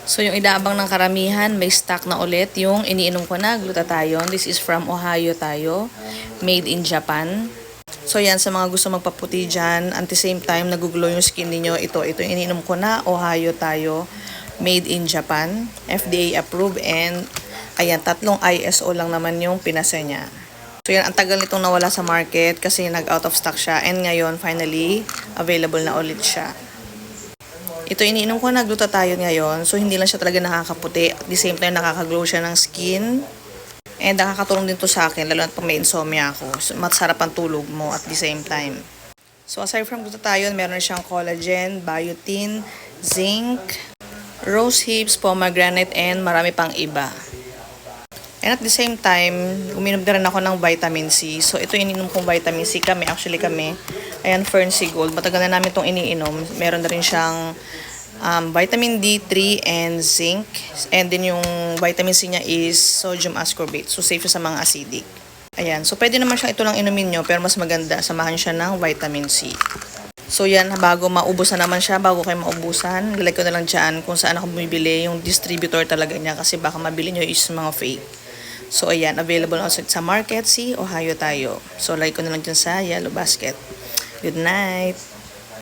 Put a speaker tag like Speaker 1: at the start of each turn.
Speaker 1: So yung inaabang ng karamihan, may stock na ulit yung iniinom ko na glutathione. This is from Ohio tayo, made in Japan. So yan, sa mga gusto magpaputi dyan, at the same time naguglow yung skin niyo, ito yung iniinom ko na Ohio tayo, made in Japan, FDA approved, and ayan, 3 ISO lang naman yung pinasa niya. So yan, ang tagal nitong nawala sa market kasi nag-out of stock siya, and ngayon finally available na ulit siya. Ito iniinom ko na glutathione ngayon, so hindi lang siya talaga nakakaputi, at the same time nakaka-glow siya ng skin. And nakakatulong din to sa akin, lalo na pag may insomnia ako. So, masarap ang tulog mo at the same time. So aside from glutathione, meron siyang collagen, biotin, zinc, rose hips, pomegranate, and marami pang iba. And at the same time, uminom din rin ako ng vitamin C. So ito ininom kong vitamin C kami. Ayan, Fern-C Gold. Matagal na namin itong iniinom. Meron na rin siyang vitamin D3 and zinc. And then yung vitamin C niya is sodium ascorbate. So safe sa mga acidic. Ayan, so pwede naman siyang ito lang inumin nyo. Pero mas maganda, samahan siya ng vitamin C. So yan, bago maubos na naman siya, bago kayo maubusan, lalagay ko na lang dyan kung saan ako bumibili, yung distributor talaga niya. Kasi baka mabili nyo is mga fake. So ayan, available also sa market, si Ohio tayo. So like ko na lang dyan sa yellow basket. Good night!